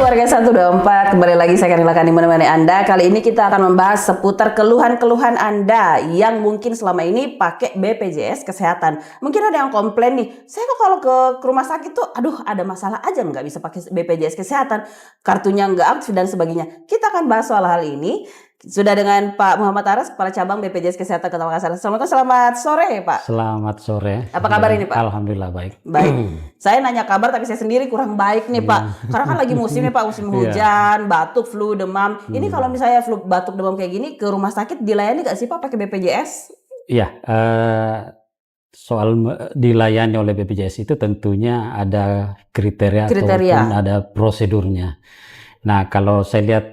warga 124, kembali lagi saya Karila akan menemani Anda. Kali ini kita akan membahas seputar keluhan-keluhan Anda yang mungkin selama ini pakai BPJS Kesehatan. Mungkin ada yang komplain nih, saya kok kalau ke rumah sakit tuh, aduh ada masalah aja nggak bisa pakai BPJS Kesehatan, kartunya nggak aktif dan sebagainya. Kita akan bahas soal hal ini. Sudah dengan Pak Muhammad Aras, Kepala Cabang BPJS Kesehatan Kota Makassar. Selamat sore Pak. Selamat sore. Apa kabar ini Pak? Alhamdulillah baik. Baik. Saya nanya kabar tapi saya sendiri kurang baik nih Pak. Karena kan lagi musim nih Pak, musim hujan, batuk, flu, demam. Ini kalau misalnya flu, batuk, demam kayak gini ke rumah sakit dilayani nggak sih Pak pakai BPJS? Iya, soal dilayani oleh BPJS itu tentunya ada kriteria. Ataupun ada prosedurnya. Nah, kalau saya lihat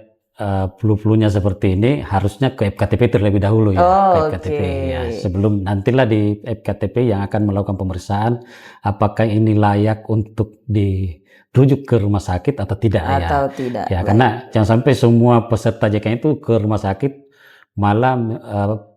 flu-flunya seperti ini harusnya ke FKTP terlebih dahulu ya, ke FKTP ya, sebelum nantilah di FKTP yang akan melakukan pemeriksaan apakah ini layak untuk dirujuk ke rumah sakit atau tidak ya. Karena jangan sampai semua peserta JKN itu ke rumah sakit malah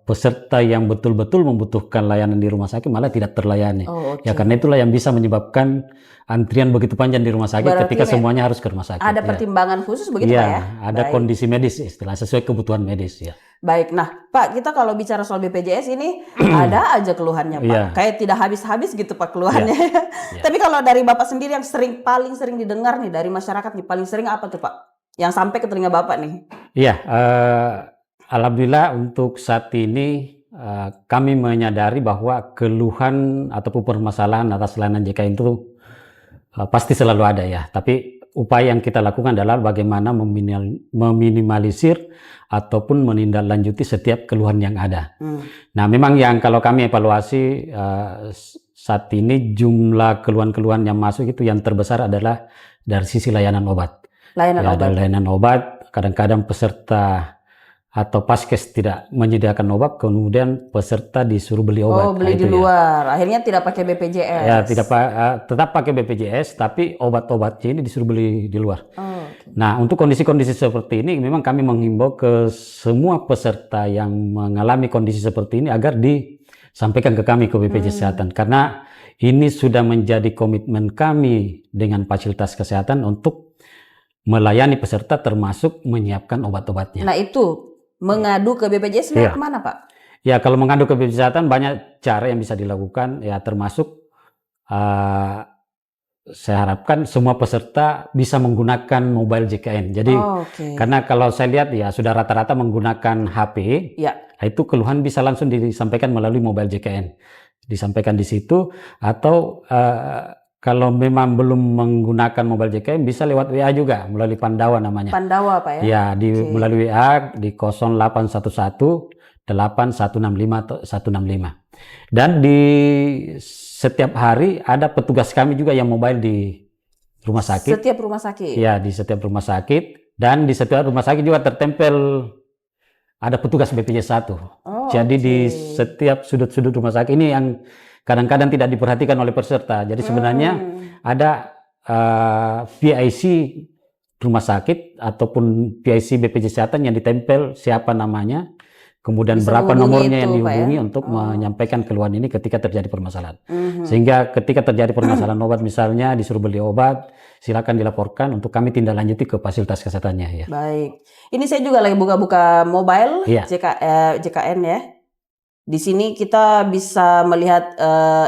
peserta yang betul-betul membutuhkan layanan di rumah sakit malah tidak terlayani. Ya karena itulah yang bisa menyebabkan antrian begitu panjang di rumah sakit. Berarti ketika semuanya harus ke rumah sakit. Ada pertimbangan khusus begitu Pak ya? Ada kondisi medis istilah sesuai kebutuhan medis ya. Baik, nah Pak, kita kalau bicara soal BPJS ini ada aja keluhannya Pak. Kayak tidak habis-habis gitu Pak keluhannya. Tapi kalau dari Bapak sendiri yang paling sering didengar nih dari masyarakat nih, paling sering apa tuh Pak? Yang sampai ke telinga Bapak nih? Iya, alhamdulillah untuk saat ini kami menyadari bahwa keluhan ataupun permasalahan atas layanan JKN itu pasti selalu ada ya. Tapi upaya yang kita lakukan adalah bagaimana meminimalisir ataupun menindaklanjuti setiap keluhan yang ada. Nah, memang yang kalau kami evaluasi saat ini jumlah keluhan-keluhan yang masuk itu yang terbesar adalah dari sisi layanan obat. Layanan obat, kadang-kadang peserta atau paskes tidak menyediakan obat, kemudian peserta disuruh beli obat. Beli di luar. Akhirnya tidak pakai BPJS. Ya, tetap pakai BPJS, tapi obat-obatnya ini disuruh beli di luar. Nah, untuk kondisi-kondisi seperti ini, memang kami menghimbau ke semua peserta yang mengalami kondisi seperti ini agar disampaikan ke kami, ke BPJS Kesehatan. Karena ini sudah menjadi komitmen kami dengan fasilitas kesehatan untuk melayani peserta termasuk menyiapkan obat-obatnya. Nah itu, mengadu ke BPJS lewat mana Pak? Ya, kalau mengadu ke BPJS Kesehatan banyak cara yang bisa dilakukan ya, termasuk saya harapkan semua peserta bisa menggunakan mobile JKN. Jadi karena kalau saya lihat ya sudah rata-rata menggunakan HP, itu keluhan bisa langsung disampaikan melalui mobile JKN. Disampaikan di situ atau kalau memang belum menggunakan mobile JKN bisa lewat WA juga melalui Pandawa namanya. Pandawa Pak ya? Ya, melalui WA di 0811 8165 165. Dan di setiap hari ada petugas kami juga yang mobile di rumah sakit. Setiap rumah sakit? Ya, di setiap rumah sakit. Dan di setiap rumah sakit juga tertempel ada petugas BPJS 1. Jadi di setiap sudut-sudut rumah sakit ini yang kadang-kadang tidak diperhatikan oleh peserta. Jadi sebenarnya ada PIC rumah sakit ataupun PIC BPJS Kesehatan yang ditempel siapa namanya, kemudian bisa berapa nomornya yang dihubungi untuk menyampaikan keluhan ini ketika terjadi permasalahan. Sehingga ketika terjadi permasalahan obat misalnya disuruh beli obat, silakan dilaporkan untuk kami tindak lanjuti ke fasilitas kesehatannya ya. Baik. Ini saya juga lagi buka-buka mobile JKN ya. Di sini kita bisa melihat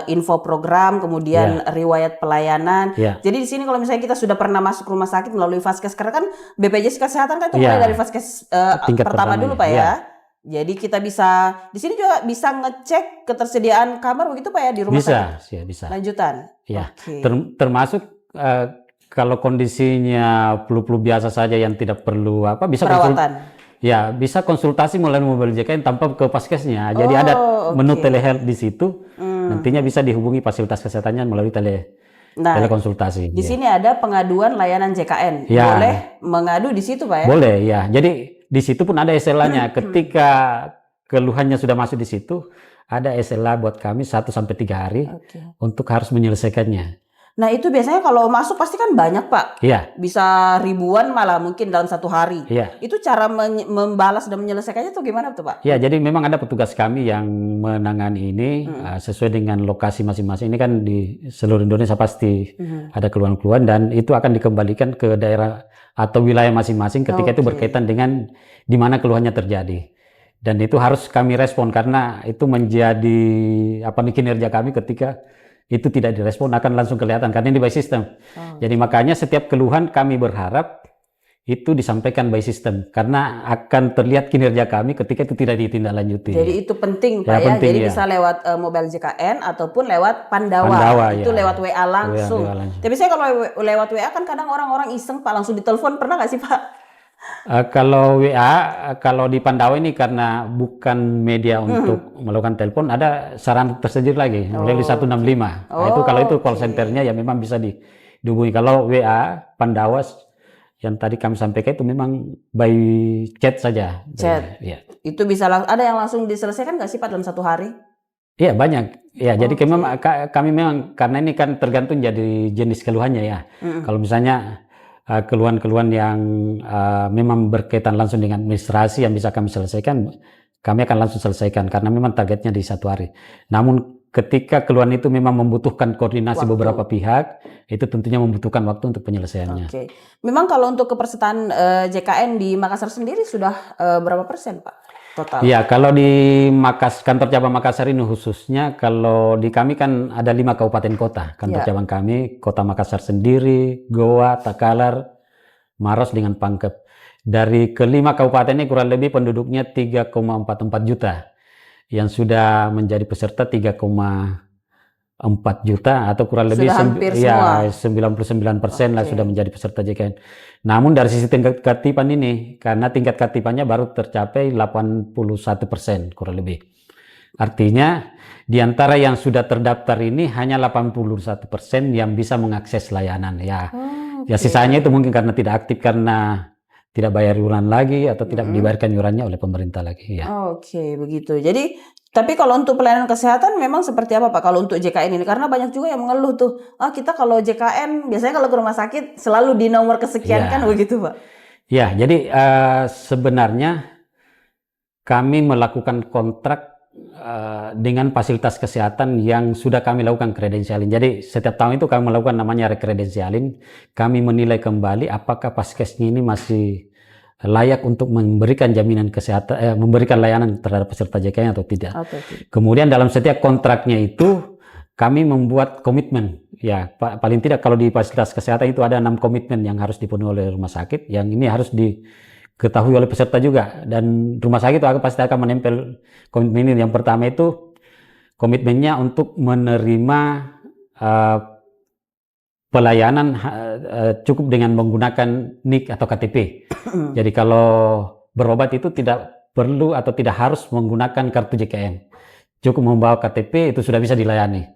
info program, kemudian riwayat pelayanan. Jadi di sini kalau misalnya kita sudah pernah masuk rumah sakit melalui Vaskes, karena kan BPJS Kesehatan kan itu mulai dari Vaskes pertama dulu Pak ya. Jadi kita bisa di sini juga bisa ngecek ketersediaan kamar begitu Pak ya di rumah sakit. Bisa. Lanjutan. Ya. Termasuk kalau kondisinya flu-flu biasa saja yang tidak perlu bisa perawatan. Ya, bisa konsultasi melalui mobile JKN tanpa ke paskesnya. Jadi ada menu telehealth di situ. Nantinya bisa dihubungi fasilitas kesehatannya melalui telekonsultasi. Di sini ada pengaduan layanan JKN. Boleh mengadu di situ Pak ya? Boleh ya. Jadi di situ pun ada SLA-nya. Ketika keluhannya sudah masuk di situ, ada SLA buat kami 1 sampai 3 hari untuk harus menyelesaikannya. Nah itu biasanya kalau masuk pasti kan banyak Pak. Iya. Bisa ribuan malah mungkin dalam satu hari. Iya. Itu cara membalas dan menyelesaikannya tuh gimana tuh Pak? Ya, jadi memang ada petugas kami yang menangani ini sesuai dengan lokasi masing-masing. Ini kan di seluruh Indonesia pasti ada keluhan-keluhan dan itu akan dikembalikan ke daerah atau wilayah masing-masing ketika itu berkaitan dengan di mana keluhannya terjadi. Dan itu harus kami respon karena itu menjadi kinerja kami ketika itu tidak direspon akan langsung kelihatan karena ini by system. Jadi makanya setiap keluhan kami berharap itu disampaikan by system karena akan terlihat kinerja kami ketika itu tidak ditindaklanjuti. Jadi itu penting Pak ya. Penting, jadi bisa lewat mobile JKN ataupun lewat Pandawa itu lewat WA langsung. Tapi saya kalau lewat WA kan kadang orang-orang iseng Pak langsung ditelepon, pernah nggak sih Pak? Kalau WA, kalau di Pandawa ini karena bukan media untuk melakukan telepon, ada sarana tersendiri lagi, melalui 165. Nah, itu kalau itu call centernya ya memang bisa dihubungi. Kalau WA Pandawa yang tadi kami sampaikan itu memang by chat saja. Chat. Ya. Itu bisa ada yang langsung diselesaikan nggak sih Pak dalam satu hari? Iya banyak. Ya jadi kami memang karena ini kan tergantung jadi jenis keluhannya ya. Kalau misalnya keluhan-keluhan yang memang berkaitan langsung dengan administrasi yang bisa kami selesaikan, kami akan langsung selesaikan karena memang targetnya di satu hari. Namun ketika keluhan itu memang membutuhkan koordinasi beberapa pihak, itu tentunya membutuhkan waktu untuk penyelesaiannya. Oke. Memang kalau untuk kepesertaan JKN di Makassar sendiri sudah berapa persen Pak total? Iya, kalau di kantor cabang Makassar ini khususnya, kalau di kami kan ada 5 kabupaten kota. Kantor cabang kami, Kota Makassar sendiri, Goa, Takalar, Maros dengan Pangkep. Dari kelima kabupaten ini kurang lebih penduduknya 3,44 juta. Yang sudah menjadi peserta 3,4 juta atau kurang lebih 99% lah sudah menjadi peserta JKN. Namun dari sisi tingkat ketertiban ini, karena tingkat ketertibannya baru tercapai 81% kurang lebih. Artinya di antara yang sudah terdaftar ini hanya 81% yang bisa mengakses layanan ya. Ya sisanya itu mungkin karena tidak aktif karena tidak bayar iuran lagi atau tidak dibayarkan iurannya oleh pemerintah lagi ya. Oke, begitu. Jadi tapi kalau untuk pelayanan kesehatan memang seperti apa Pak kalau untuk JKN ini? Karena banyak juga yang mengeluh tuh, kita kalau JKN biasanya kalau ke rumah sakit selalu di nomor kesekian kan begitu Pak? Ya, jadi sebenarnya kami melakukan kontrak dengan fasilitas kesehatan yang sudah kami lakukan kredensialin. Jadi setiap tahun itu kami melakukan namanya rekredensialin. Kami menilai kembali apakah paskesnya ini masih layak untuk memberikan jaminan kesehatan, memberikan layanan terhadap peserta JKN atau tidak. Kemudian dalam setiap kontraknya itu kami membuat komitmen. Ya, paling tidak kalau di fasilitas kesehatan itu ada 6 komitmen yang harus dipenuhi oleh rumah sakit. Yang ini harus diketahui oleh peserta juga. Dan rumah sakit itu pasti akan menempel komitmen ini. Yang pertama itu komitmennya untuk menerima pelayanan cukup dengan menggunakan NIK atau KTP. Jadi kalau berobat itu tidak perlu atau tidak harus menggunakan kartu JKN. Cukup membawa KTP itu sudah bisa dilayani.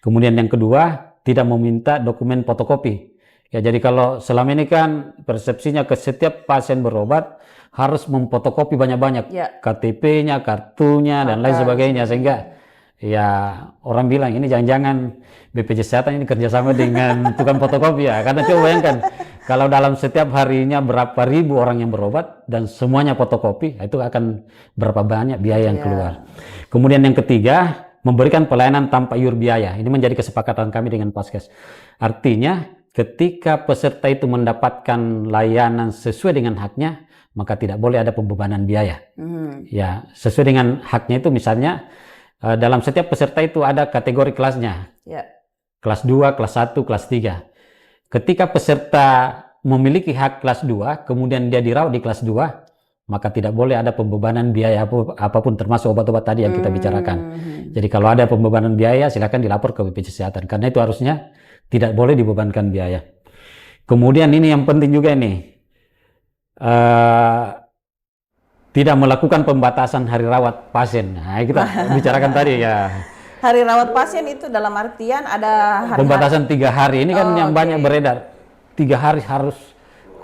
Kemudian yang kedua, tidak meminta dokumen fotokopi. Ya, jadi kalau selama ini kan persepsinya ke setiap pasien berobat harus memfotokopi banyak-banyak KTP-nya, kartunya dan lain sebagainya sehingga ya orang bilang ini jangan-jangan BPJS Kesehatan ini kerjasama dengan tukang fotokopi ya. Karena coba bayangkan kalau dalam setiap harinya berapa ribu orang yang berobat dan semuanya fotokopi, itu akan berapa banyak biaya yang keluar. Kemudian yang ketiga, memberikan pelayanan tanpa iur biaya. Ini menjadi kesepakatan kami dengan Paskes. Artinya ketika peserta itu mendapatkan layanan sesuai dengan haknya, maka tidak boleh ada pembebanan biaya. Ya, sesuai dengan haknya itu misalnya dalam setiap peserta itu ada kategori kelasnya. Kelas 2, kelas 1, kelas 3. Ketika peserta memiliki hak kelas 2, kemudian dia dirawat di kelas 2, maka tidak boleh ada pembebanan biaya apapun termasuk obat-obat tadi yang kita bicarakan. Jadi kalau ada pembebanan biaya silakan dilapor ke BPJS Kesehatan karena itu harusnya tidak boleh dibebankan biaya. Kemudian ini yang penting juga nih, tidak melakukan pembatasan hari rawat pasien. Nah, kita bicarakan tadi ya. Hari rawat pasien itu dalam artian ada pembatasan 3 hari. Ini kan yang banyak beredar. 3 hari harus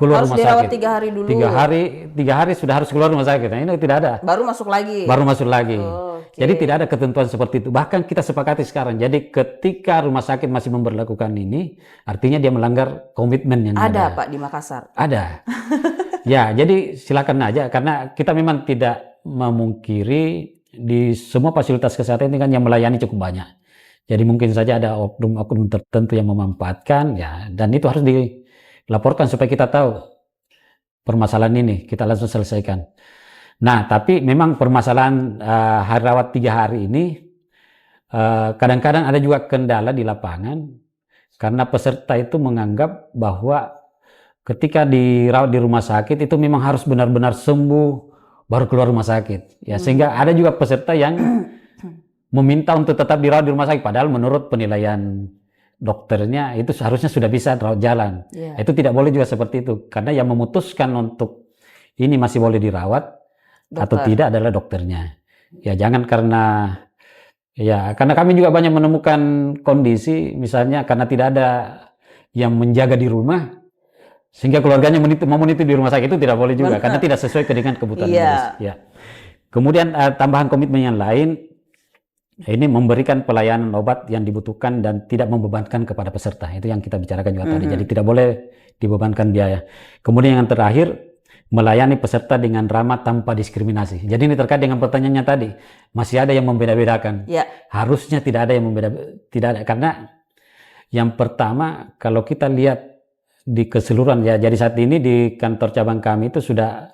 keluar rumah sakit. Harus dirawat 3 hari dulu. 3 hari sudah harus keluar rumah sakit. Nah, ini tidak ada. Baru masuk lagi. Okay. Jadi tidak ada ketentuan seperti itu. Bahkan kita sepakati sekarang. Jadi ketika rumah sakit masih memberlakukan ini, artinya dia melanggar komitmen yang ada. Pak di Makassar. Ada. Ya, jadi silakan aja. Karena kita memang tidak memungkiri di semua fasilitas kesehatan ini kan yang melayani cukup banyak. Jadi mungkin saja ada oknum-oknum tertentu yang memanfaatkan, ya, dan itu harus dilaporkan supaya kita tahu permasalahan ini, kita langsung selesaikan. Nah, tapi memang permasalahan hari rawat 3 hari ini, kadang-kadang ada juga kendala di lapangan, karena peserta itu menganggap bahwa ketika dirawat di rumah sakit itu memang harus benar-benar sembuh baru keluar rumah sakit. Ya, sehingga ada juga peserta yang meminta untuk tetap dirawat di rumah sakit, padahal menurut penilaian dokternya itu seharusnya sudah bisa rawat jalan. Itu tidak boleh juga seperti itu, karena yang memutuskan untuk ini masih boleh dirawat atau tidak adalah dokternya. Ya, jangan karena kami juga banyak menemukan kondisi misalnya karena tidak ada yang menjaga di rumah sehingga keluarganya mau menitip di rumah sakit, itu tidak boleh juga. Karena tidak sesuai dengan kebutuhan medis. Ya. Kemudian tambahan komitmen yang lain, ini memberikan pelayanan obat yang dibutuhkan dan tidak membebankan kepada peserta. Itu yang kita bicarakan juga tadi. Jadi tidak boleh dibebankan biaya. Kemudian yang terakhir, melayani peserta dengan ramah tanpa diskriminasi. Jadi ini terkait dengan pertanyaannya tadi, masih ada yang membeda-bedakan. Harusnya tidak ada yang tidak ada, karena yang pertama kalau kita lihat di keseluruhan, ya, jadi saat ini di kantor cabang kami itu sudah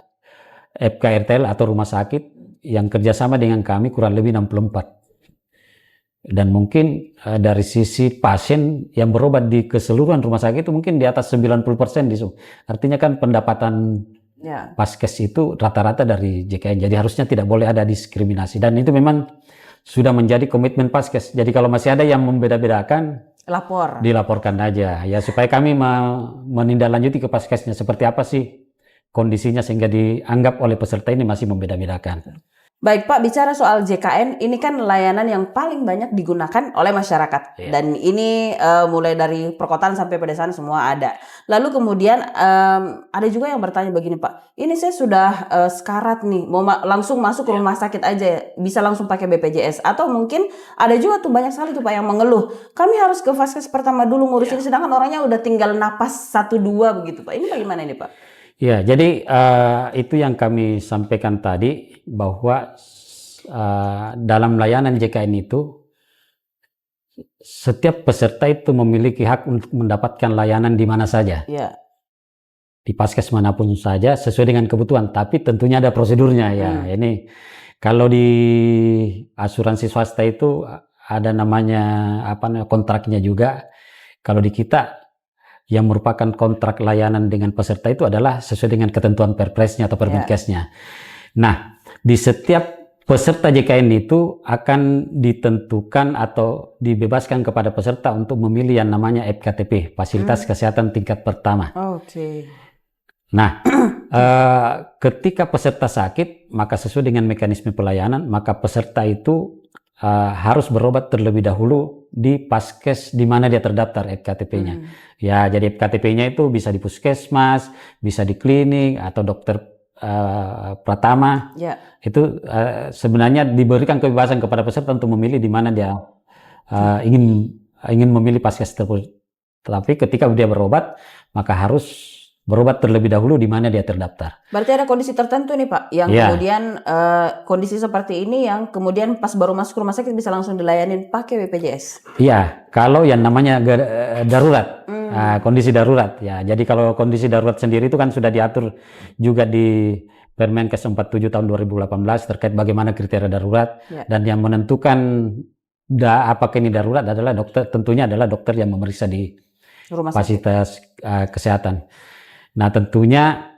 FKRTL atau rumah sakit yang kerjasama dengan kami kurang lebih 64. Dan mungkin dari sisi pasien yang berobat di keseluruhan rumah sakit itu mungkin di atas 90% di situ. Artinya kan pendapatan Paskes itu rata-rata dari JKN. Jadi harusnya tidak boleh ada diskriminasi. Dan itu memang sudah menjadi komitmen Paskes. Jadi kalau masih ada yang membeda-bedakan, dilaporkan aja. Ya, supaya kami menindaklanjuti ke Paskesnya seperti apa sih kondisinya sehingga dianggap oleh peserta ini masih membeda-bedakan. Baik Pak, bicara soal JKN, ini kan layanan yang paling banyak digunakan oleh masyarakat. Dan ini mulai dari perkotaan sampai pedesaan semua ada. Lalu kemudian ada juga yang bertanya begini Pak, ini saya sudah sekarat nih, mau langsung masuk ke rumah sakit aja, bisa langsung pakai BPJS. Atau mungkin ada juga tuh banyak sekali tuh Pak yang mengeluh, kami harus ke Vaskes pertama dulu ngurusin, sedangkan orangnya udah tinggal napas 1-2 begitu Pak. Ini bagaimana ini Pak? Ya, jadi itu yang kami sampaikan tadi, bahwa dalam layanan JKN itu setiap peserta itu memiliki hak untuk mendapatkan layanan di mana saja, di Paskes manapun saja sesuai dengan kebutuhan, tapi tentunya ada prosedurnya. Ya, ini kalau di asuransi swasta itu ada namanya kontraknya juga. Kalau di kita yang merupakan kontrak layanan dengan peserta itu adalah sesuai dengan ketentuan Perpresnya atau Permenkesnya. Nah, di setiap peserta JKN itu akan ditentukan atau dibebaskan kepada peserta untuk memilih yang namanya FKTP, Fasilitas Kesehatan Tingkat Pertama. Nah, ketika peserta sakit, maka sesuai dengan mekanisme pelayanan, maka peserta itu harus berobat terlebih dahulu di Paskes di mana dia terdaftar FKTP-nya. Ya, jadi FKTP-nya itu bisa di puskesmas, bisa di klinik atau dokter pratama. Itu sebenarnya diberikan kebebasan kepada peserta untuk memilih di mana dia ingin memilih Paskes tersebut. Tetapi ketika dia berobat, maka harus berobat terlebih dahulu di mana dia terdaftar. Berarti ada kondisi tertentu nih Pak, yang kemudian kondisi seperti ini yang kemudian pas baru masuk rumah sakit bisa langsung dilayanin pakai BPJS. Iya, kalau yang namanya darurat, kondisi darurat. Ya, jadi kalau kondisi darurat sendiri itu kan sudah diatur juga di Permenkes 47 tahun 2018 terkait bagaimana kriteria darurat, dan yang menentukan apakah ini darurat adalah dokter, tentunya adalah dokter yang memeriksa di fasilitas kesehatan. Nah, tentunya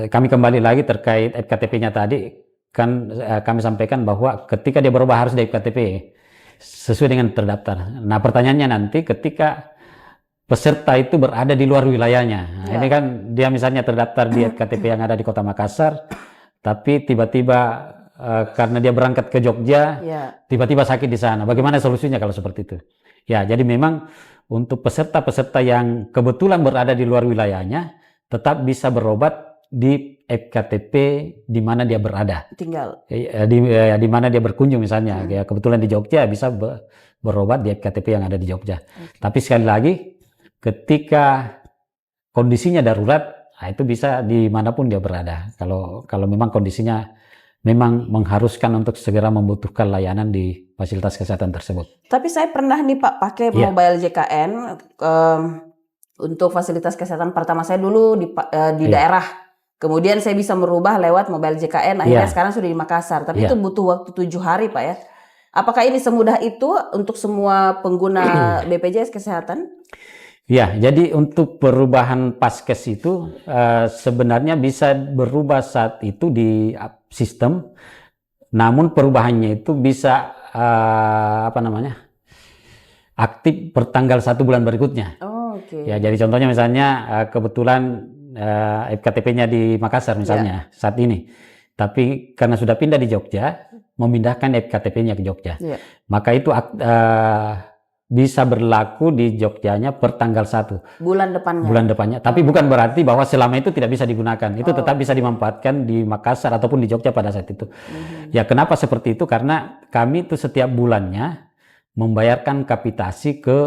kami kembali lagi terkait FKTP-nya tadi, kan kami sampaikan bahwa ketika dia berubah harus di FKTP sesuai dengan terdaftar. Nah, pertanyaannya nanti ketika peserta itu berada di luar wilayahnya. Ini kan dia misalnya terdaftar di FKTP yang ada di Kota Makassar, tapi tiba-tiba karena dia berangkat ke Jogja, tiba-tiba sakit di sana. Bagaimana solusinya kalau seperti itu? Ya, jadi memang untuk peserta-peserta yang kebetulan berada di luar wilayahnya, tetap bisa berobat di FKTP di mana dia berada. Tinggal. Di mana dia berkunjung misalnya. Ya, kebetulan di Jogja bisa berobat di FKTP yang ada di Jogja. Tapi sekali lagi, ketika kondisinya darurat, nah itu bisa dimanapun dia berada. Kalau memang kondisinya memang mengharuskan untuk segera membutuhkan layanan di fasilitas kesehatan tersebut. Tapi saya pernah nih Pak pakai mobile JKN untuk fasilitas kesehatan pertama saya dulu di daerah. Kemudian saya bisa merubah lewat mobile JKN. Akhirnya sekarang sudah di Makassar. Tapi itu butuh waktu 7 hari Pak ya. Apakah ini semudah itu untuk semua pengguna BPJS Kesehatan? Ya, jadi untuk perubahan Paskes itu sebenarnya bisa berubah saat itu di sistem, namun perubahannya itu bisa aktif per tanggal 1 bulan berikutnya. Ya, jadi contohnya misalnya kebetulan FKTP-nya di Makassar misalnya saat ini, tapi karena sudah pindah di Jogja, memindahkan FKTP-nya ke Jogja, maka itu bisa berlaku di Jogjanya per tanggal 1 bulan depannya. Tapi bukan berarti bahwa selama itu tidak bisa digunakan. Itu tetap bisa dimanfaatkan di Makassar ataupun di Jogja pada saat itu. Ya, kenapa seperti itu? Karena kami itu setiap bulannya membayarkan kapitasi ke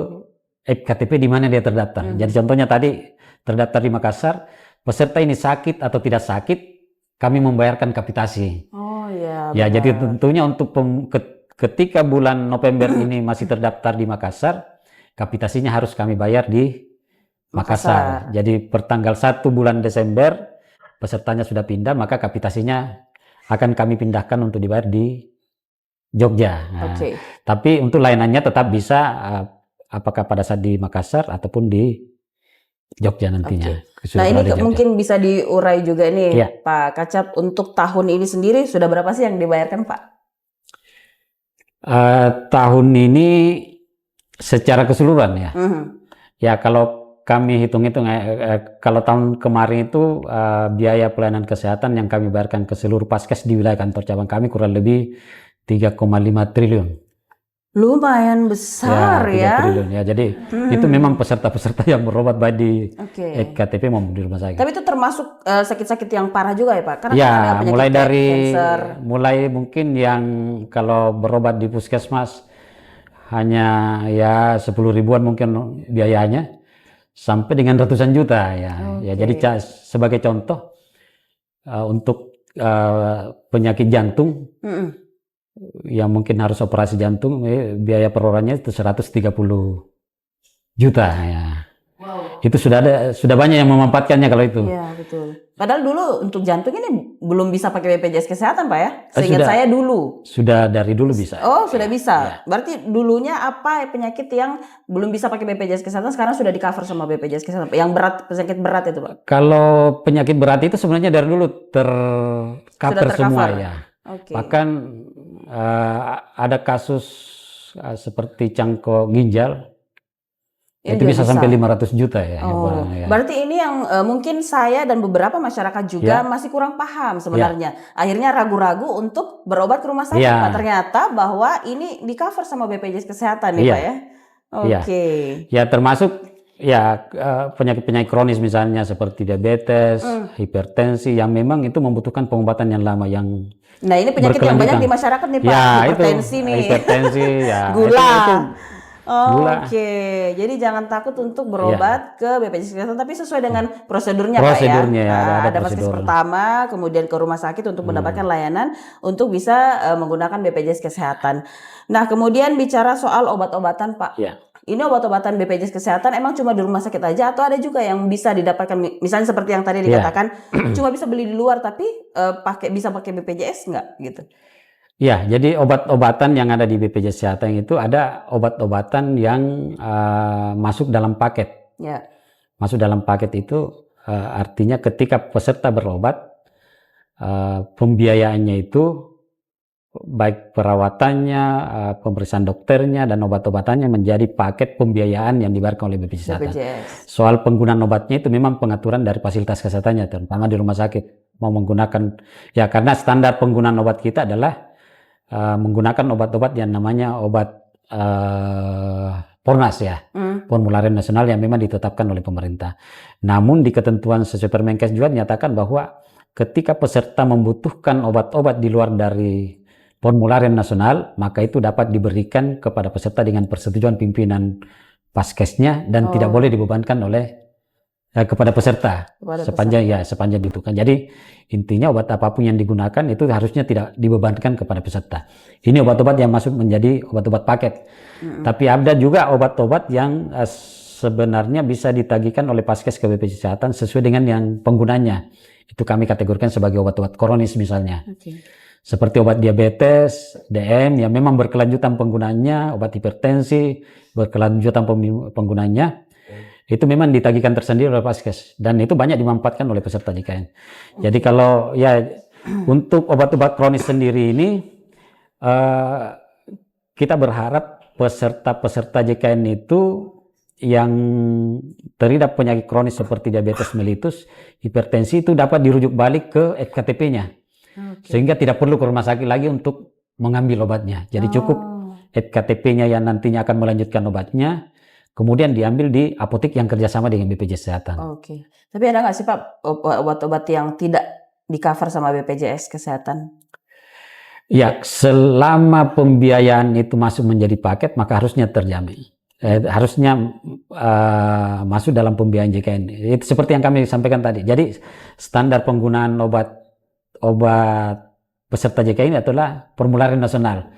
FKTP di mana dia terdaftar. Jadi contohnya tadi terdaftar di Makassar, peserta ini sakit atau tidak sakit, kami membayarkan kapitasi. Ya, jadi tentunya untuk ketika bulan November ini masih terdaftar di Makassar, kapitasinya harus kami bayar di Makassar. Jadi per tanggal 1 bulan Desember, pesertanya sudah pindah, maka kapitasinya akan kami pindahkan untuk dibayar di Jogja. Nah, tapi untuk layanannya tetap bisa, apakah pada saat di Makassar ataupun di Jogja nantinya. Nah ini mungkin bisa diurai juga nih Pak Kacap, untuk tahun ini sendiri sudah berapa sih yang dibayarkan Pak? Tahun ini secara keseluruhan ya. Ya, kalau kami hitung-hitung, kalau tahun kemarin itu biaya pelayanan kesehatan yang kami bayarkan ke seluruh Paskes di wilayah kantor cabang kami kurang lebih 3,5 triliun. Lumayan besar ya. 3 triliun ya. Jadi itu memang peserta-peserta yang berobat baik di KTP maupun di rumah sakit. Tapi itu termasuk sakit-sakit yang parah juga ya Pak? Karena ya, ada penyakit mulai dari cancer. Mulai mungkin yang kalau berobat di puskesmas hanya ya 10 ribuan mungkin biayanya, sampai dengan ratusan juta ya. Ya, jadi sebagai contoh untuk penyakit jantung yang mungkin harus operasi jantung, biaya per orangnya itu 130 juta ya. Itu sudah banyak yang memanfaatkannya kalau itu. Iya, betul. Padahal dulu untuk jantung ini belum bisa pakai BPJS Kesehatan Pak ya? Seingat saya dulu. Sudah dari dulu bisa. Oh, sudah bisa. Berarti dulunya apa penyakit yang belum bisa pakai BPJS Kesehatan sekarang sudah di-cover sama BPJS Kesehatan? Yang berat, penyakit berat itu Pak? Kalau penyakit berat itu sebenarnya dari dulu tercover semua ya. Bahkan ada kasus seperti cangkok ginjal, itu bisa sampai 500 juta ya. Berarti ini yang mungkin saya dan beberapa masyarakat juga masih kurang paham sebenarnya. Akhirnya ragu-ragu untuk berobat ke rumah sakit Pak. Ternyata bahwa ini di-cover sama BPJS Kesehatan nih Pak ya. Ya, termasuk ya penyakit-penyakit kronis misalnya seperti diabetes, hipertensi yang memang itu membutuhkan pengobatan yang lama yang ini penyakit yang banyak di masyarakat nih Pak, hipertensi nih. Hipertensi ya. Gula. Jadi jangan takut untuk berobat ke BPJS Kesehatan, tapi sesuai dengan prosedurnya Pak ya. Ada Paskes pertama, kemudian ke rumah sakit untuk mendapatkan layanan untuk bisa menggunakan BPJS Kesehatan. Nah, kemudian bicara soal obat-obatan Pak. Ini obat-obatan BPJS Kesehatan emang cuma di rumah sakit aja atau ada juga yang bisa didapatkan, misalnya seperti yang tadi dikatakan cuma bisa beli di luar tapi bisa pakai BPJS nggak gitu? Ya, jadi obat-obatan yang ada di BPJS Kesehatan itu ada obat-obatan yang masuk dalam paket. Masuk dalam paket itu artinya ketika peserta berobat, pembiayaannya itu baik perawatannya, pemeriksaan dokternya, dan obat-obatannya menjadi paket pembiayaan yang dibayarkan oleh BPJS Kesehatan. Soal penggunaan obatnya itu memang pengaturan dari fasilitas kesehatannya, terutama di rumah sakit. Mau menggunakan, ya karena standar penggunaan obat kita adalah menggunakan obat-obat yang namanya obat Pornas ya, formularium nasional yang memang ditetapkan oleh pemerintah. Namun di ketentuan sesuai Permenkes juga dinyatakan bahwa ketika peserta membutuhkan obat-obat di luar dari formularium nasional, maka itu dapat diberikan kepada peserta dengan persetujuan pimpinan Paskesnya dan tidak boleh dibebankan oleh kepada peserta sepanjang dibutuhkan. Jadi intinya obat apapun yang digunakan itu harusnya tidak dibebankan kepada peserta. Ini obat-obat yang masuk menjadi obat-obat paket. Tapi ada juga obat-obat yang sebenarnya bisa ditagihkan oleh Paskes ke BPJS Kesehatan sesuai dengan yang penggunanya. Itu kami kategorikan sebagai obat-obat kronis misalnya. Seperti obat diabetes, DM yang memang berkelanjutan penggunaannya, obat hipertensi berkelanjutan penggunaannya. Itu memang ditagihkan tersendiri oleh Paskes dan itu banyak dimanfaatkan oleh peserta JKN. Jadi kalau ya untuk obat-obat kronis sendiri ini kita berharap peserta-peserta JKN itu yang terhadap penyakit kronis seperti diabetes mellitus, hipertensi itu dapat dirujuk balik ke FKTP-nya. Sehingga tidak perlu ke rumah sakit lagi untuk mengambil obatnya. Jadi cukup FKTP-nya yang nantinya akan melanjutkan obatnya. Kemudian diambil di apotek yang kerjasama dengan BPJS Kesehatan. Tapi ada nggak sih Pak obat-obat yang tidak di-cover sama BPJS Kesehatan? Ya, selama pembiayaan itu masuk menjadi paket, maka harusnya terjamin. Harusnya masuk dalam pembiayaan JKN. Itu seperti yang kami sampaikan tadi. Jadi standar penggunaan obat peserta JKN adalah formularium nasional.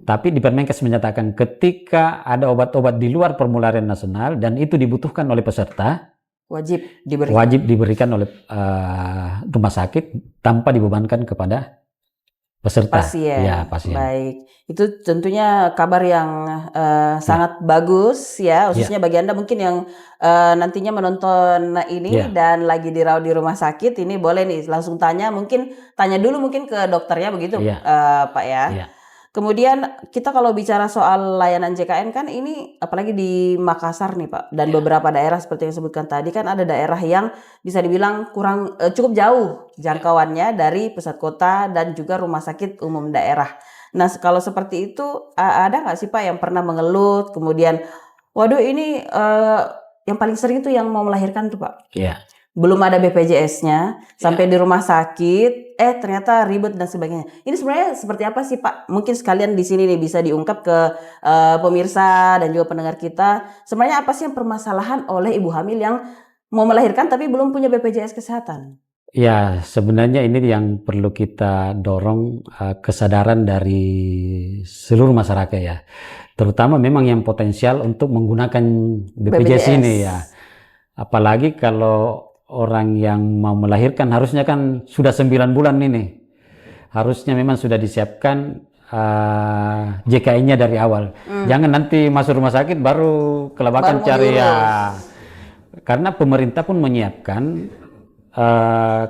Tapi di Permenkes menyatakan ketika ada obat-obat di luar formularium nasional dan itu dibutuhkan oleh peserta, wajib diberikan oleh rumah sakit tanpa dibebankan kepada peserta. Pasien. Baik, itu tentunya kabar yang sangat bagus ya, khususnya bagi Anda mungkin yang nantinya menonton ini dan lagi dirawat di rumah sakit, ini boleh nih langsung tanya dulu mungkin ke dokternya begitu Pak ya. Kemudian kita kalau bicara soal layanan JKN kan ini apalagi di Makassar nih Pak dan beberapa daerah seperti yang disebutkan tadi kan ada daerah yang bisa dibilang cukup jauh jangkauannya dari pusat kota dan juga rumah sakit umum daerah. Nah kalau seperti itu ada nggak sih Pak yang pernah mengeluh kemudian waduh ini yang paling sering itu yang mau melahirkan tuh Pak. Belum ada BPJS-nya sampai di rumah sakit ternyata ribet dan sebagainya. Ini sebenarnya seperti apa sih Pak? Mungkin sekalian di sini nih bisa diungkap ke pemirsa dan juga pendengar kita. Sebenarnya apa sih yang permasalahan oleh ibu hamil yang mau melahirkan tapi belum punya BPJS Kesehatan? Ya, sebenarnya ini yang perlu kita dorong kesadaran dari seluruh masyarakat ya. Terutama memang yang potensial untuk menggunakan BPJS ini ya. Apalagi kalau orang yang mau melahirkan harusnya kan sudah 9 bulan ini. Harusnya memang sudah disiapkan JKI-nya dari awal. Jangan nanti masuk rumah sakit baru kelabakan cari ya. Karena pemerintah pun menyiapkan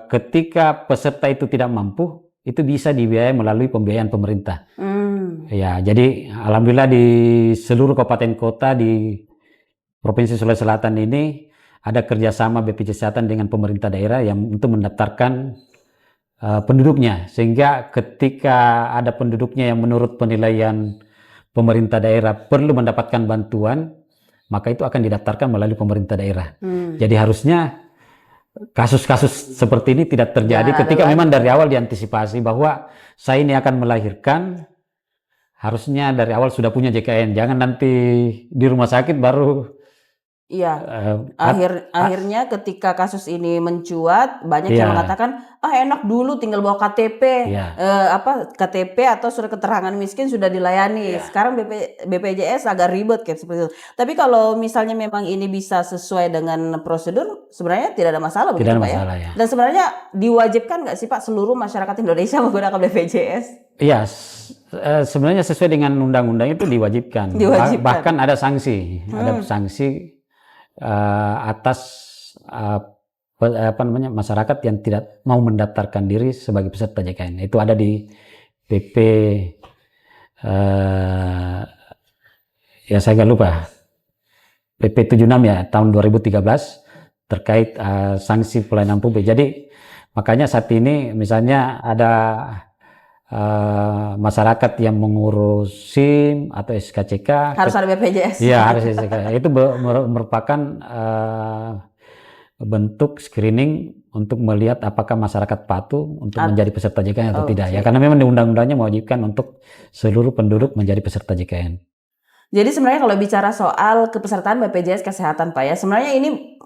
ketika peserta itu tidak mampu, itu bisa dibiayai melalui pembiayaan pemerintah. Ya, jadi alhamdulillah di seluruh kabupaten kota di Provinsi Sulawesi Selatan ini ada kerjasama BPJS Kesehatan dengan pemerintah daerah yang untuk mendaftarkan penduduknya, sehingga ketika ada penduduknya yang menurut penilaian pemerintah daerah perlu mendapatkan bantuan, maka itu akan didaftarkan melalui pemerintah daerah. Jadi harusnya kasus-kasus seperti ini tidak terjadi ketika memang dari awal diantisipasi bahwa saya ini akan melahirkan, harusnya dari awal sudah punya JKN, jangan nanti di rumah sakit baru. Akhirnya ketika kasus ini mencuat banyak yang mengatakan enak dulu tinggal bawa KTP, KTP atau surat keterangan miskin sudah dilayani. Sekarang BPJS agak ribet kayak seperti itu. Tapi kalau misalnya memang ini bisa sesuai dengan prosedur, sebenarnya tidak ada masalah begitu Pak ya. Dan sebenarnya diwajibkan nggak sih Pak seluruh masyarakat Indonesia menggunakan BPJS? Iya, sebenarnya sesuai dengan undang-undang itu diwajibkan. Bahkan ada sanksi, atas masyarakat yang tidak mau mendaftarkan diri sebagai peserta JKN. Itu ada di PP saya nggak lupa, PP 76 ya tahun 2013 terkait sanksi pelayanan publik. Jadi makanya saat ini misalnya ada masyarakat yang mengurus SIM atau SKCK harus ada BPJS. Iya, harus SKCK. Itu merupakan bentuk screening untuk melihat apakah masyarakat patuh untuk menjadi peserta JKN atau tidak ya, karena memang di undang-undangnya mewajibkan untuk seluruh penduduk menjadi peserta JKN. Jadi sebenarnya kalau bicara soal kepesertaan BPJS Kesehatan Pak ya, sebenarnya ini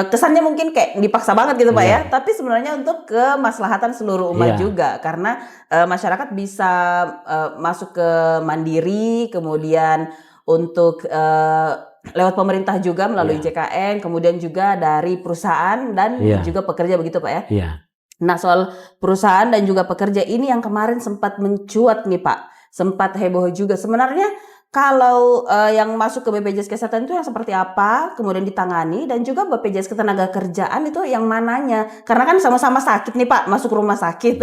kesannya mungkin kayak dipaksa banget gitu Pak ya, tapi sebenarnya untuk kemaslahatan seluruh umat juga, karena masyarakat bisa masuk ke mandiri, kemudian untuk lewat pemerintah juga melalui JKN, kemudian juga dari perusahaan dan juga pekerja begitu Pak ya. Iya. Nah soal perusahaan dan juga pekerja ini yang kemarin sempat mencuat nih Pak, sempat heboh juga sebenarnya. Kalau yang masuk ke BPJS Kesehatan itu yang seperti apa, kemudian ditangani, dan juga BPJS Ketenagakerjaan itu yang mananya? Karena kan sama-sama sakit nih Pak, masuk rumah sakit.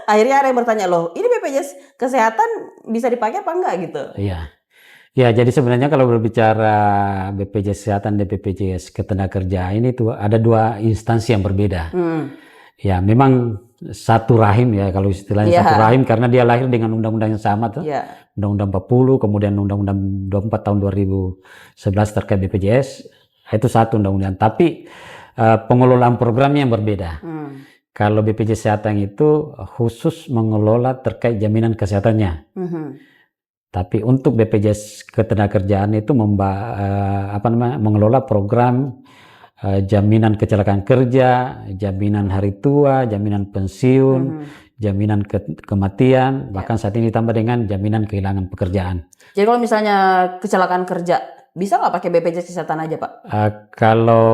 Akhirnya ada yang bertanya, loh ini BPJS Kesehatan bisa dipakai apa enggak gitu? Iya. Ya, jadi sebenarnya kalau berbicara BPJS Kesehatan dan BPJS Ketenagakerjaan ini tuh ada dua instansi yang berbeda. Ya, memang satu rahim ya, kalau istilahnya satu rahim, karena dia lahir dengan undang-undang yang sama tuh. Undang-undang 40, kemudian Undang-Undang 24 tahun 2011 terkait BPJS, itu satu undang-undang. Tapi pengelolaan programnya yang berbeda. Kalau BPJS Kesehatan itu khusus mengelola terkait jaminan kesehatannya. Tapi untuk BPJS Ketenagakerjaan itu mengelola program jaminan kecelakaan kerja, jaminan hari tua, jaminan pensiun, jaminan kematian, bahkan saat ini ditambah dengan jaminan kehilangan pekerjaan. Jadi kalau misalnya kecelakaan kerja, bisa nggak pakai BPJS Kesehatan aja Pak? Kalau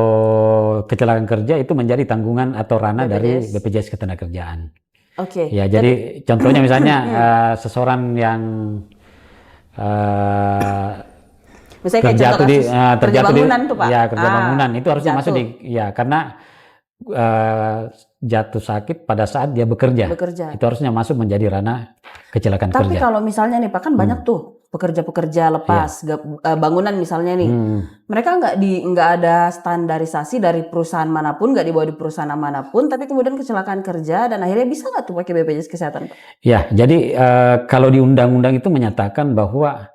kecelakaan kerja itu menjadi tanggungan atau ranah dari BPJS Ketenagakerjaan. Ya, jadi contohnya misalnya seseorang yang misalnya kayak contoh kasus kerja bangunan tuh Pak. Ya, kerja bangunan itu harusnya masuk karena jatuh sakit pada saat dia bekerja. Itu harusnya masuk menjadi ranah kecelakaan kerja. Tapi kalau misalnya nih Pak, kan banyak tuh pekerja-pekerja lepas bangunan misalnya nih. Mereka nggak ada standarisasi dari perusahaan manapun, nggak dibawa di perusahaan manapun, tapi kemudian kecelakaan kerja dan akhirnya bisa nggak tuh pakai BPJS Kesehatan Pak? Ya, jadi kalau di undang-undang itu menyatakan bahwa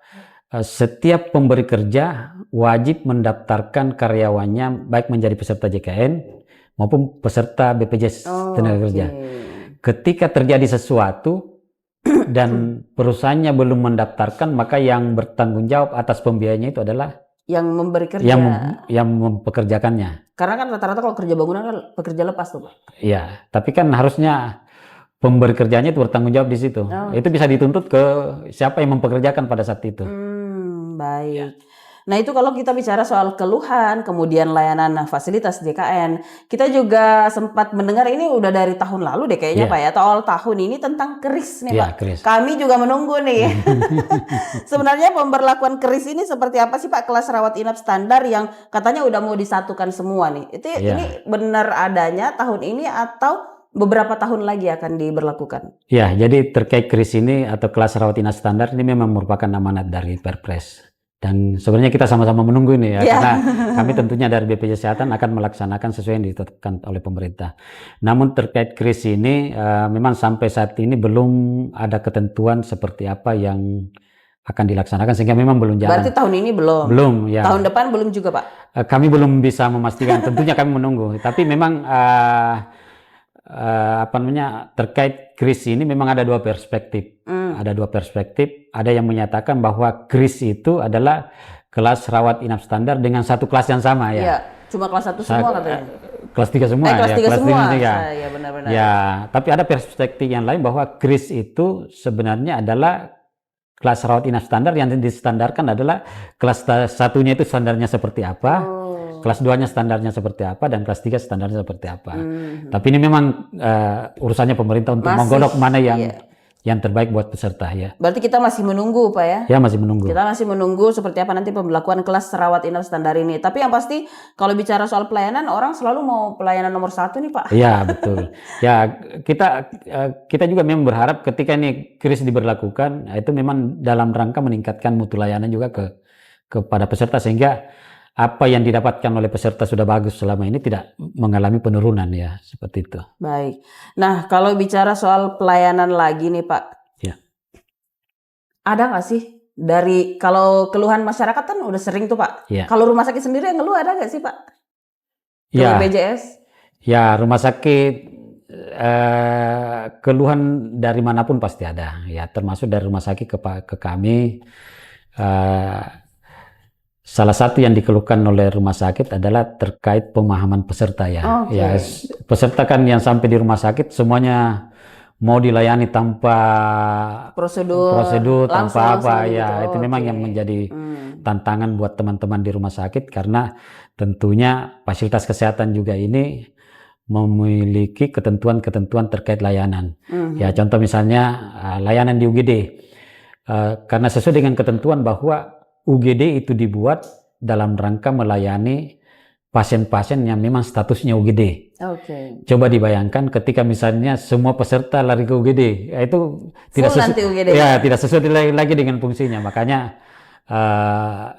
setiap pemberi kerja wajib mendaftarkan karyawannya baik menjadi peserta JKN maupun peserta BPJS Tenaga Kerja. Ketika terjadi sesuatu dan perusahaannya belum mendaftarkan, maka yang bertanggung jawab atas pembiayanya itu adalah yang memberi kerja, yang mempekerjakannya. Karena kan rata-rata kalau kerja bangunan kan pekerja lepas tuh Pak. Iya, tapi kan harusnya pemberi kerjanya itu bertanggung jawab di situ. Itu bisa dituntut ke siapa yang mempekerjakan pada saat itu. Baik. Nah itu kalau kita bicara soal keluhan, kemudian layanan fasilitas JKN, kita juga sempat mendengar ini udah dari tahun lalu deh kayaknya Pak ya, atau awal tahun ini tentang KRIS nih Pak. KRIS. Kami juga menunggu nih. Sebenarnya pemberlakuan KRIS ini seperti apa sih Pak, kelas rawat inap standar yang katanya udah mau disatukan semua nih. Itu ini benar adanya tahun ini atau beberapa tahun lagi akan diberlakukan? Ya, jadi terkait KRIS ini atau kelas rawat inap standar ini memang merupakan amanat dari Perpres. Dan sebenarnya kita sama-sama menunggu ini karena kami tentunya dari BPJS Kesehatan akan melaksanakan sesuai yang ditetapkan oleh pemerintah. Namun terkait KRIS ini memang sampai saat ini belum ada ketentuan seperti apa yang akan dilaksanakan sehingga memang belum jalan. Berarti tahun ini belum? Belum, ya. Tahun depan belum juga Pak? Kami belum bisa memastikan, tentunya kami menunggu. Tapi memang terkait KRIS ini memang ada dua perspektif. Ada dua perspektif. Ada yang menyatakan bahwa KRIS itu adalah kelas rawat inap standar dengan satu kelas yang sama ya. Iya, cuma kelas 1 semua katanya. Kelas 3 semua kelas 3 semua. Ya, benar-benar. Ya, tapi ada perspektif yang lain bahwa KRIS itu sebenarnya adalah kelas rawat inap standar yang distandarkan adalah kelas satunya itu standarnya seperti apa. Kelas 2-nya standarnya seperti apa dan kelas 3 standarnya seperti apa. Tapi ini memang urusannya pemerintah untuk menggodok mana yang terbaik buat peserta ya. Berarti kita masih menunggu Pak ya? Ya, masih menunggu. Kita masih menunggu seperti apa nanti pemberlakuan kelas rawat inap standar ini. Tapi yang pasti kalau bicara soal pelayanan, orang selalu mau pelayanan nomor 1 nih Pak. Iya, betul. Ya, kita juga memang berharap ketika ini KRIS diberlakukan, itu memang dalam rangka meningkatkan mutu layanan juga kepada peserta sehingga apa yang didapatkan oleh peserta sudah bagus selama ini tidak mengalami penurunan ya, seperti itu. Baik. Nah, kalau bicara soal pelayanan lagi nih Pak, ada nggak sih dari kalau keluhan masyarakat kan udah sering tuh Pak. Kalau rumah sakit sendiri yang ngeluh ada nggak sih Pak? BPJS? Ya, rumah sakit keluhan dari manapun pasti ada. Ya, termasuk dari rumah sakit ke kami. Salah satu yang dikeluhkan oleh rumah sakit adalah terkait pemahaman peserta ya. Ya, peserta kan yang sampai di rumah sakit semuanya mau dilayani tanpa prosedur tanpa apa ya. Itu memang yang menjadi tantangan buat teman-teman di rumah sakit, karena tentunya fasilitas kesehatan juga ini memiliki ketentuan-ketentuan terkait layanan. Ya, contoh misalnya layanan di UGD. Karena sesuai dengan ketentuan bahwa UGD itu dibuat dalam rangka melayani pasien-pasien yang memang statusnya UGD. Coba dibayangkan ketika misalnya semua peserta lari ke UGD, ya itu tidak sesuai lagi dengan fungsinya. Makanya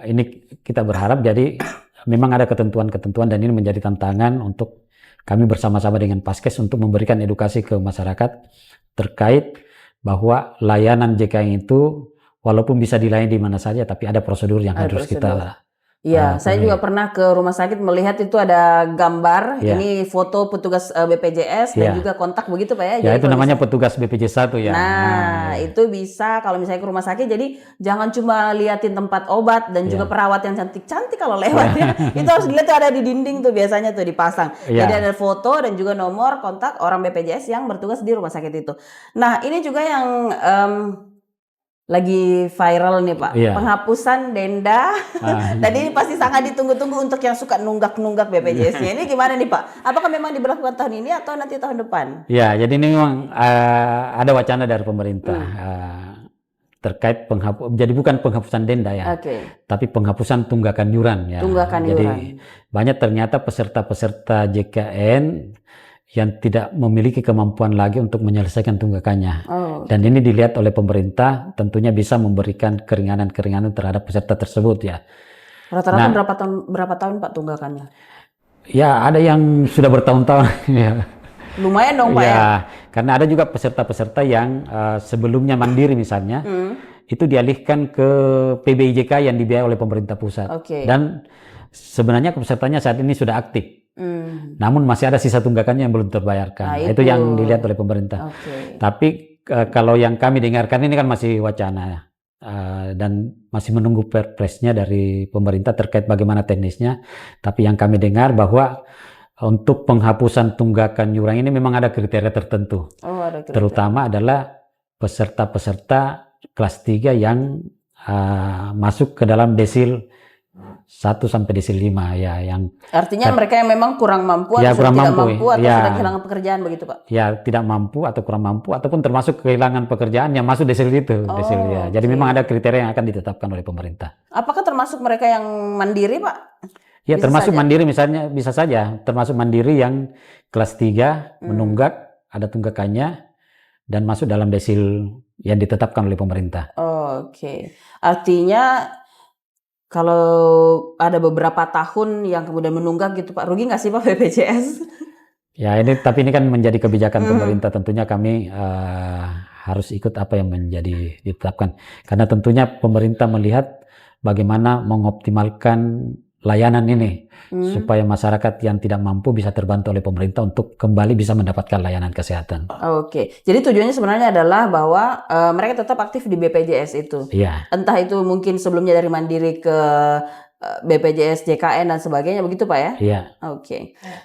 ini kita berharap jadi memang ada ketentuan-ketentuan, dan ini menjadi tantangan untuk kami bersama-sama dengan Paskes untuk memberikan edukasi ke masyarakat terkait bahwa layanan JKN itu walaupun bisa dilayani di mana saja, tapi ada prosedur yang harus kita. Iya, saya juga pernah ke rumah sakit melihat itu ada gambar, ini foto petugas BPJS dan juga kontak begitu Pak ya. Ya, itu namanya petugas BPJS 1 ya. Nah, itu bisa kalau misalnya ke rumah sakit, jadi jangan cuma liatin tempat obat dan juga perawat yang cantik-cantik kalau lewat ya. Itu harus dilihat tuh, ada di dinding tuh biasanya tuh dipasang. Jadi ada foto dan juga nomor kontak orang BPJS yang bertugas di rumah sakit itu. Nah, ini juga yang lagi viral nih Pak, penghapusan denda. Tadi ini pasti sangat ditunggu-tunggu untuk yang suka nunggak-nunggak BPJS-nya. Ini gimana nih Pak? Apakah memang diberlakukan tahun ini atau nanti tahun depan? Ya, jadi ini memang ada wacana dari pemerintah terkait jadi bukan penghapusan denda ya, tapi penghapusan tunggakan yuran ya. Jadi banyak ternyata peserta-peserta JKN yang tidak memiliki kemampuan lagi untuk menyelesaikan tunggakannya. Dan ini dilihat oleh pemerintah, tentunya bisa memberikan keringanan-keringanan terhadap peserta tersebut ya. Rata-rata berapa tahun Pak tunggakannya? Ya, ada yang sudah bertahun-tahun ya. Lumayan dong Pak ya. Karena ada juga peserta-peserta yang sebelumnya mandiri misalnya, itu dialihkan ke PBIJK yang dibiayai oleh pemerintah pusat. Dan sebenarnya pesertanya saat ini sudah aktif. Namun masih ada sisa tunggakannya yang belum terbayarkan. Nah, itu yang dilihat oleh pemerintah. Tapi kalau yang kami dengarkan ini kan masih wacana dan masih menunggu perpresnya dari pemerintah terkait bagaimana teknisnya. Tapi yang kami dengar bahwa untuk penghapusan tunggakan yuran ini memang ada kriteria tertentu. Terutama adalah peserta-peserta kelas 3 yang masuk ke dalam desil 1 sampai desil 5 ya, yang artinya mereka yang memang kurang mampu atau tidak mampu atau sudah kehilangan pekerjaan begitu Pak? Ya, tidak mampu atau kurang mampu ataupun termasuk kehilangan pekerjaan yang masuk desil itu. Jadi memang ada kriteria yang akan ditetapkan oleh pemerintah. Apakah termasuk mereka yang mandiri Pak? Ya, termasuk mandiri misalnya, bisa saja termasuk mandiri yang kelas 3 menunggak, ada tunggakannya dan masuk dalam desil yang ditetapkan oleh pemerintah. Artinya kalau ada beberapa tahun yang kemudian menunggak gitu Pak, rugi nggak sih Pak BPJS? Ya, tapi ini kan menjadi kebijakan pemerintah. Tentunya kami harus ikut apa yang menjadi ditetapkan. Karena tentunya pemerintah melihat bagaimana mengoptimalkan layanan ini supaya masyarakat yang tidak mampu bisa terbantu oleh pemerintah untuk kembali bisa mendapatkan layanan kesehatan. Jadi tujuannya sebenarnya adalah bahwa mereka tetap aktif di BPJS itu. Entah itu mungkin sebelumnya dari mandiri ke BPJS, JKN dan sebagainya begitu Pak ya?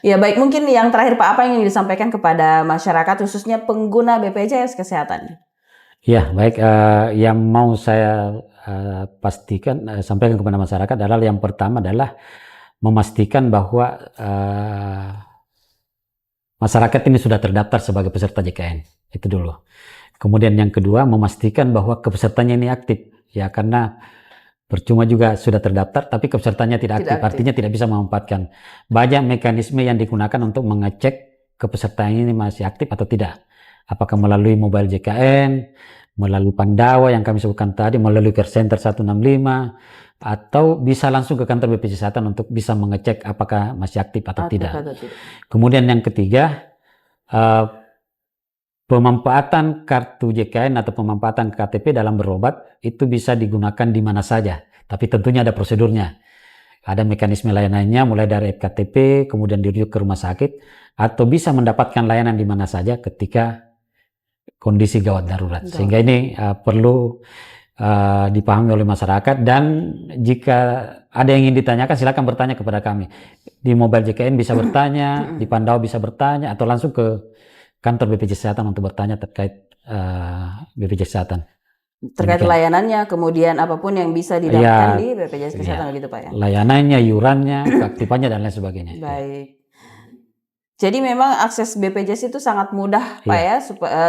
Ya, baik, mungkin yang terakhir Pak, apa yang ingin disampaikan kepada masyarakat khususnya pengguna BPJS kesehatan? Ya, baik, yang mau saya sampaikan kepada masyarakat adalah yang pertama adalah memastikan bahwa masyarakat ini sudah terdaftar sebagai peserta JKN, itu dulu. Kemudian yang kedua, memastikan bahwa kepesertanya ini aktif, ya, karena percuma juga sudah terdaftar tapi kepesertanya tidak aktif, artinya tidak bisa memanfaatkan. Banyak mekanisme yang digunakan untuk mengecek kepesertaan ini masih aktif atau tidak. Apakah melalui mobile JKN, melalui Pandawa yang kami sebutkan tadi, melalui care center 165, atau bisa langsung ke kantor BPJS Kesehatan untuk bisa mengecek apakah masih aktif atau tidak. Kemudian yang ketiga, pemanfaatan kartu JKN atau pemanfaatan KTP dalam berobat itu bisa digunakan di mana saja, tapi tentunya ada prosedurnya. Ada mekanisme layanannya mulai dari KTP, kemudian dirujuk ke rumah sakit, atau bisa mendapatkan layanan di mana saja ketika kondisi gawat darurat. Sehingga ini perlu dipahami oleh masyarakat, dan jika ada yang ingin ditanyakan silakan bertanya kepada kami. Di Mobile JKN bisa bertanya, di Pandawa bisa bertanya, atau langsung ke kantor BPJS Kesehatan untuk bertanya terkait BPJS Kesehatan. Terkait layanannya, kemudian apapun yang bisa didapatkan di BPJS Kesehatan gitu Pak ya? Layanannya, iurannya, keaktifannya, dan lain sebagainya. Baik. Jadi memang akses BPJS itu sangat mudah Pak ya,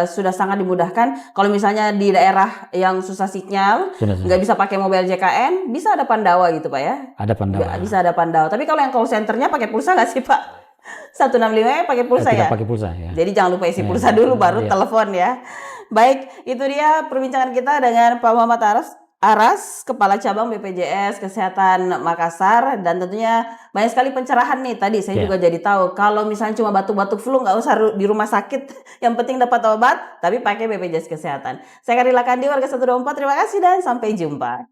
sudah sangat dimudahkan. Kalau misalnya di daerah yang susah sinyal, nggak bisa pakai Mobile JKN, bisa ada Pandawa gitu Pak ya? Ada Pandawa. Bisa ada Pandawa. Tapi kalau yang call centernya pakai pulsa nggak sih Pak? 165 pakai pulsa ya? Tidak pakai pulsa ya. Jadi jangan lupa isi pulsa dulu baru telepon ya. Baik, itu dia perbincangan kita dengan Pak Muhammad Aras, Kepala Cabang BPJS Kesehatan Makassar, dan tentunya banyak sekali pencerahan nih. Tadi saya juga jadi tahu kalau misalnya cuma batuk-batuk flu nggak usah di rumah sakit, yang penting dapat obat, tapi pakai BPJS Kesehatan. Saya Karila Kandi, warga 124, terima kasih dan sampai jumpa.